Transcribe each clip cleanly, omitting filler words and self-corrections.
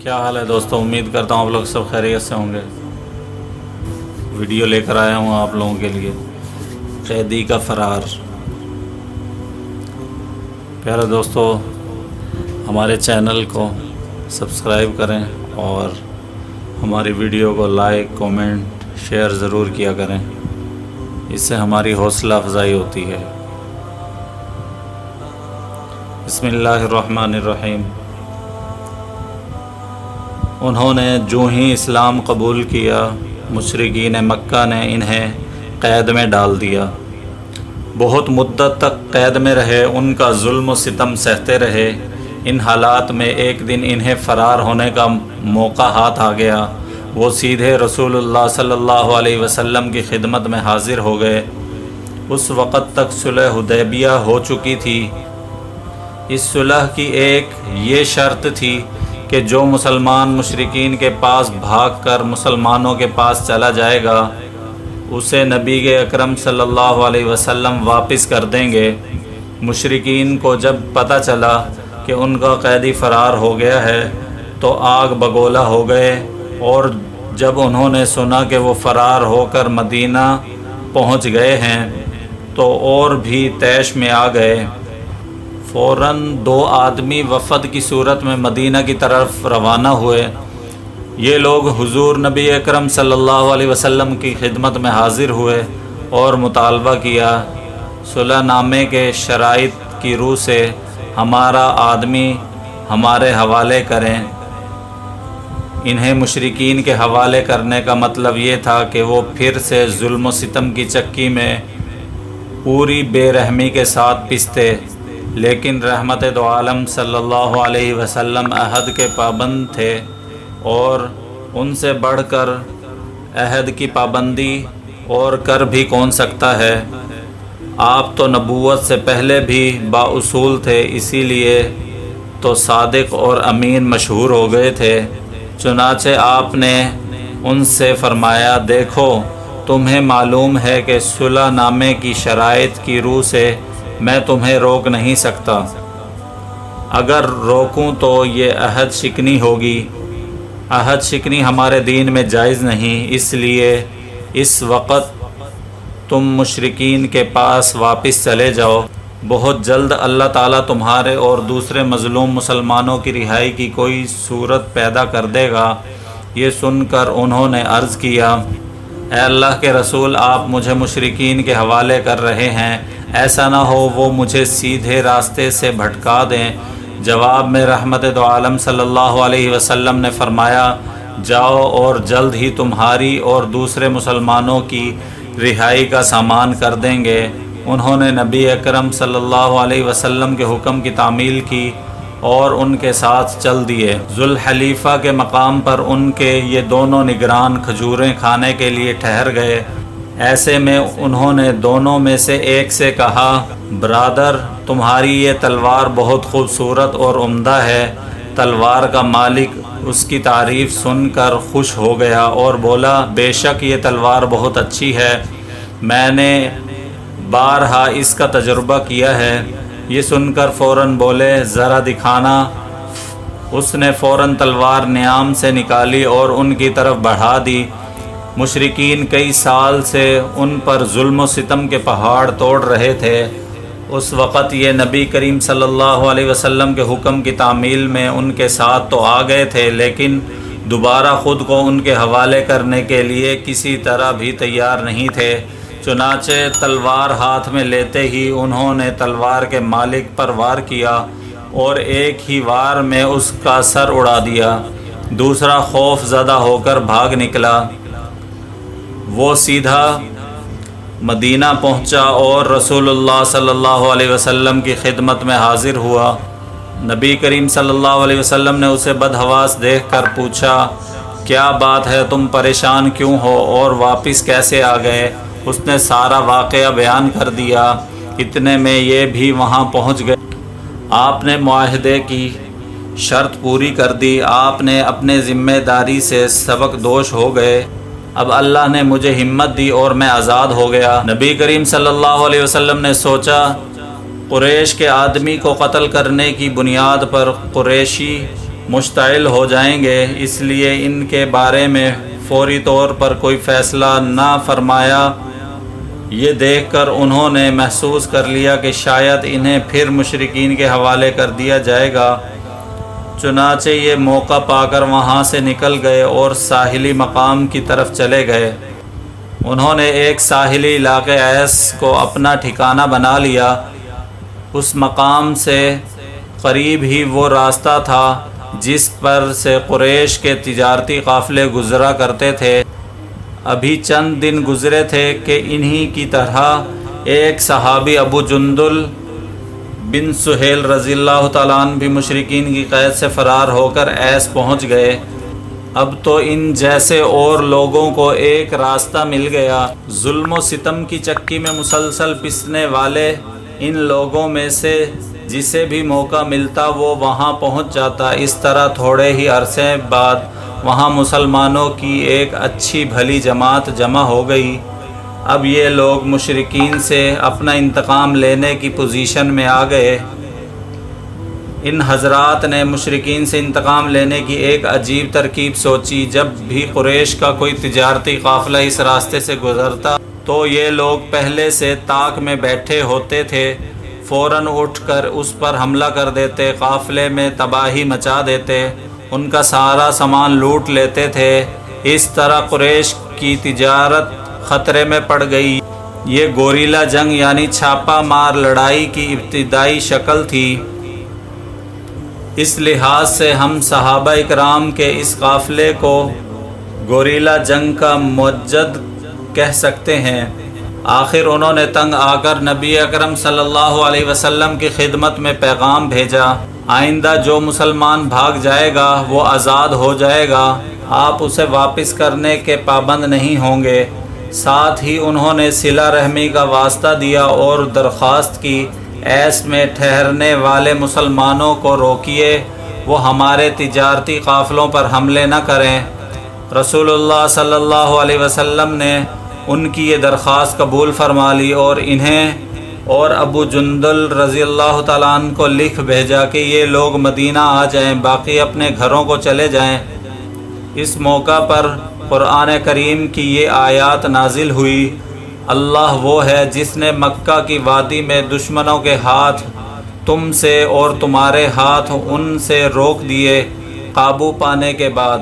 کیا حال ہے دوستوں، امید کرتا ہوں آپ لوگ سب خیریت سے ہوں گے۔ ویڈیو لے کر آیا ہوں آپ لوگوں کے لیے، قیدی کا فرار۔ پیارے دوستو، ہمارے چینل کو سبسکرائب کریں اور ہماری ویڈیو کو لائک، کومنٹ، شیئر ضرور کیا کریں، اس سے ہماری حوصلہ افزائی ہوتی ہے۔ بسم اللہ الرحمن الرحیم۔ انہوں نے جو ہی اسلام قبول کیا، مشرکین مکہ نے انہیں قید میں ڈال دیا۔ بہت مدت تک قید میں رہے، ان کا ظلم و ستم سہتے رہے۔ ان حالات میں ایک دن انہیں فرار ہونے کا موقع ہاتھ آ گیا۔ وہ سیدھے رسول اللہ صلی اللہ علیہ وسلم کی خدمت میں حاضر ہو گئے۔ اس وقت تک صلح حدیبیہ ہو چکی تھی۔ اس صلح کی ایک یہ شرط تھی کہ جو مسلمان مشرکین کے پاس بھاگ کر مسلمانوں کے پاس چلا جائے گا، اسے نبی اکرم صلی اللہ علیہ وسلم واپس کر دیں گے۔ مشرکین کو جب پتہ چلا کہ ان کا قیدی فرار ہو گیا ہے تو آگ بگولا ہو گئے، اور جب انہوں نے سنا کہ وہ فرار ہو کر مدینہ پہنچ گئے ہیں تو اور بھی طیش میں آ گئے۔ فوراً 2 آدمی وفد کی صورت میں مدینہ کی طرف روانہ ہوئے۔ یہ لوگ حضور نبی اکرم صلی اللہ علیہ وسلم کی خدمت میں حاضر ہوئے اور مطالبہ کیا، صلح نامے کے شرائط کی روح سے ہمارا آدمی ہمارے حوالے کریں۔ انہیں مشرکین کے حوالے کرنے کا مطلب یہ تھا کہ وہ پھر سے ظلم و ستم کی چکی میں پوری بے رحمی کے ساتھ پستے، لیکن رحمت دو عالم صلی اللہ علیہ وسلم عہد کے پابند تھے، اور ان سے بڑھ کر عہد کی پابندی اور کر بھی کون سکتا ہے۔ آپ تو نبوت سے پہلے بھی بااصول تھے، اسی لیے تو صادق اور امین مشہور ہو گئے تھے۔ چنانچہ آپ نے ان سے فرمایا، دیکھو تمہیں معلوم ہے کہ صلح نامے کی شرائط کی روح سے میں تمہیں روک نہیں سکتا۔ اگر روکوں تو یہ عہد شکنی ہوگی۔ عہد شکنی ہمارے دین میں جائز نہیں، اس لیے اس وقت تم مشرکین کے پاس واپس چلے جاؤ۔ بہت جلد اللہ تعالیٰ تمہارے اور دوسرے مظلوم مسلمانوں کی رہائی کی کوئی صورت پیدا کر دے گا۔ یہ سن کر انہوں نے عرض کیا، اے اللہ کے رسول، آپ مجھے مشرکین کے حوالے کر رہے ہیں، ایسا نہ ہو وہ مجھے سیدھے راستے سے بھٹکا دیں۔ جواب میں رحمت دو عالم صلی اللہ علیہ وسلم نے فرمایا، جاؤ اور جلد ہی تمہاری اور دوسرے مسلمانوں کی رہائی کا سامان کر دیں گے۔ انہوں نے نبی اکرم صلی اللہ علیہ وسلم کے حکم کی تعمیل کی اور ان کے ساتھ چل دیے۔ ذوالحلیفہ کے مقام پر ان کے یہ دونوں نگران کھجوریں کھانے کے لیے ٹھہر گئے۔ ایسے میں انہوں نے دونوں میں سے ایک سے کہا، برادر، تمہاری یہ تلوار بہت خوبصورت اور عمدہ ہے۔ تلوار کا مالک اس کی تعریف سن کر خوش ہو گیا اور بولا، بے شک یہ تلوار بہت اچھی ہے، میں نے بارہا اس کا تجربہ کیا ہے۔ یہ سن کر فوراً بولے، ذرا دکھانا۔ اس نے فوراً تلوار نیام سے نکالی اور ان کی طرف بڑھا دی۔ مشرکین کئی سال سے ان پر ظلم و ستم کے پہاڑ توڑ رہے تھے۔ اس وقت یہ نبی کریم صلی اللہ علیہ وسلم کے حکم کی تعمیل میں ان کے ساتھ تو آ گئے تھے، لیکن دوبارہ خود کو ان کے حوالے کرنے کے لیے کسی طرح بھی تیار نہیں تھے۔ چنانچہ تلوار ہاتھ میں لیتے ہی انہوں نے تلوار کے مالک پر وار کیا اور ایک ہی وار میں اس کا سر اڑا دیا۔ دوسرا خوف زدہ ہو کر بھاگ نکلا۔ وہ سیدھا مدینہ پہنچا اور رسول اللہ صلی اللہ علیہ وسلم کی خدمت میں حاضر ہوا۔ نبی کریم صلی اللہ علیہ وسلم نے اسے بدحواس دیکھ کر پوچھا، کیا بات ہے، تم پریشان کیوں ہو اور واپس کیسے آ گئے؟ اس نے سارا واقعہ بیان کر دیا۔ اتنے میں یہ بھی وہاں پہنچ گئے۔ آپ نے معاہدے کی شرط پوری کر دی۔ آپ نے اپنے ذمہ داری سے سبق دوش ہو گئے۔ اب اللہ نے مجھے ہمت دی اور میں آزاد ہو گیا۔ نبی کریم صلی اللہ علیہ وسلم نے سوچا، قریش کے آدمی کو قتل کرنے کی بنیاد پر قریشی مشتعل ہو جائیں گے، اس لیے ان کے بارے میں فوری طور پر کوئی فیصلہ نہ فرمایا۔ یہ دیکھ کر انہوں نے محسوس کر لیا کہ شاید انہیں پھر مشرکین کے حوالے کر دیا جائے گا، چنانچہ یہ موقع پا کر وہاں سے نکل گئے اور ساحلی مقام کی طرف چلے گئے۔ انہوں نے ایک ساحلی علاقے ایس کو اپنا ٹھکانہ بنا لیا۔ اس مقام سے قریب ہی وہ راستہ تھا جس پر سے قریش کے تجارتی قافلے گزرا کرتے تھے۔ ابھی چند دن گزرے تھے کہ انہی کی طرح ایک صحابی ابو جندل بن سہیل رضی اللہ تعالیٰ عنہ بھی مشرکین کی قید سے فرار ہو کر ایس پہنچ گئے۔ اب تو ان جیسے اور لوگوں کو ایک راستہ مل گیا۔ ظلم و ستم کی چکی میں مسلسل پسنے والے ان لوگوں میں سے جسے بھی موقع ملتا وہ وہاں پہنچ جاتا۔ اس طرح تھوڑے ہی عرصے بعد وہاں مسلمانوں کی ایک اچھی بھلی جماعت جمع ہو گئی۔ اب یہ لوگ مشرکین سے اپنا انتقام لینے کی پوزیشن میں آ گئے۔ ان حضرات نے مشرکین سے انتقام لینے کی ایک عجیب ترکیب سوچی۔ جب بھی قریش کا کوئی تجارتی قافلہ اس راستے سے گزرتا تو یہ لوگ پہلے سے طاق میں بیٹھے ہوتے تھے، فوراً اٹھ کر اس پر حملہ کر دیتے، قافلے میں تباہی مچا دیتے، ان کا سارا سامان لوٹ لیتے تھے۔ اس طرح قریش کی تجارت خطرے میں پڑ گئی۔ یہ گوریلا جنگ یعنی چھاپہ مار لڑائی کی ابتدائی شکل تھی۔ اس لحاظ سے ہم صحابہ اکرام کے اس قافلے کو گوریلا جنگ کا مؤجد کہہ سکتے ہیں۔ آخر انہوں نے تنگ آ کر نبی اکرم صلی اللہ علیہ وسلم کی خدمت میں پیغام بھیجا، آئندہ جو مسلمان بھاگ جائے گا وہ آزاد ہو جائے گا، آپ اسے واپس کرنے کے پابند نہیں ہوں گے۔ ساتھ ہی انہوں نے صلہ رحمی کا واسطہ دیا اور درخواست کی، ایس میں ٹھہرنے والے مسلمانوں کو روکیے، وہ ہمارے تجارتی قافلوں پر حملے نہ کریں۔ رسول اللہ صلی اللہ علیہ وسلم نے ان کی یہ درخواست قبول فرما لی اور انہیں اور ابو جندل رضی اللہ تعالیٰ عنہ کو لکھ بھیجا کہ یہ لوگ مدینہ آ جائیں، باقی اپنے گھروں کو چلے جائیں۔ اس موقع پر قرآن کریم کی یہ آیات نازل ہوئی، اللہ وہ ہے جس نے مکہ کی وادی میں دشمنوں کے ہاتھ تم سے اور تمہارے ہاتھ ان سے روک دیے، قابو پانے کے بعد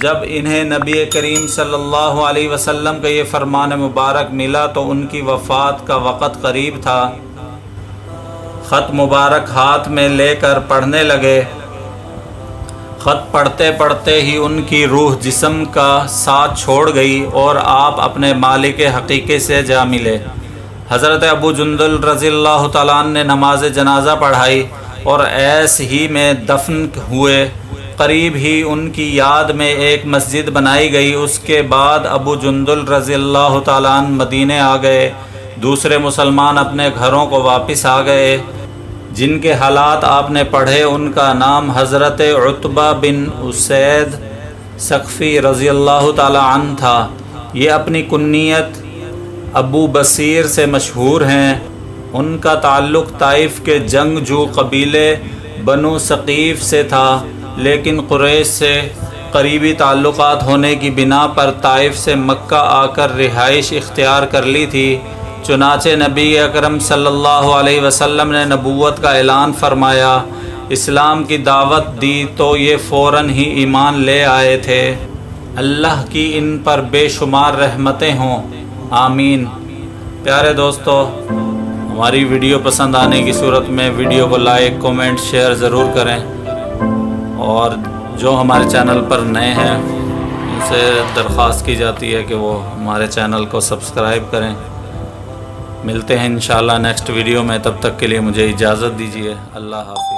جب انہیں نبی کریم صلی اللہ علیہ وسلم کا یہ فرمان مبارک ملا تو ان کی وفات کا وقت قریب تھا۔ خط مبارک ہاتھ میں لے کر پڑھنے لگے۔ خط پڑھتے پڑھتے ہی ان کی روح جسم کا ساتھ چھوڑ گئی اور آپ اپنے مالک حقیقی سے جا ملے۔ حضرت ابو جندل رضی اللہ تعالیٰ عنہ نے نماز جنازہ پڑھائی اور ایس ہی میں دفن ہوئے۔ قریب ہی ان کی یاد میں ایک مسجد بنائی گئی۔ اس کے بعد ابو جندل رضی اللہ تعالیٰ عنہ مدینے آ گئے۔ دوسرے مسلمان اپنے گھروں کو واپس آ گئے۔ جن کے حالات آپ نے پڑھے ان کا نام حضرت عتبہ بن اسید ثقفی رضی اللہ تعالیٰ عنہ تھا۔ یہ اپنی کنیت ابو بصیر سے مشہور ہیں۔ ان کا تعلق طائف کے جنگجو قبیلے بنو ثقیف سے تھا، لیکن قریش سے قریبی تعلقات ہونے کی بنا پر طائف سے مکہ آ کر رہائش اختیار کر لی تھی۔ چنانچہ نبی اکرم صلی اللہ علیہ وسلم نے نبوت کا اعلان فرمایا، اسلام کی دعوت دی تو یہ فوراً ہی ایمان لے آئے تھے۔ اللہ کی ان پر بے شمار رحمتیں ہوں، آمین۔ پیارے دوستو، ہماری ویڈیو پسند آنے کی صورت میں ویڈیو کو لائک، کومنٹ، شیئر ضرور کریں، اور جو ہمارے چینل پر نئے ہیں ان سے درخواست کی جاتی ہے کہ وہ ہمارے چینل کو سبسکرائب کریں۔ ملتے ہیں انشاءاللہ نیکسٹ ویڈیو میں، تب تک کے لیے مجھے اجازت دیجیے۔ اللہ حافظ۔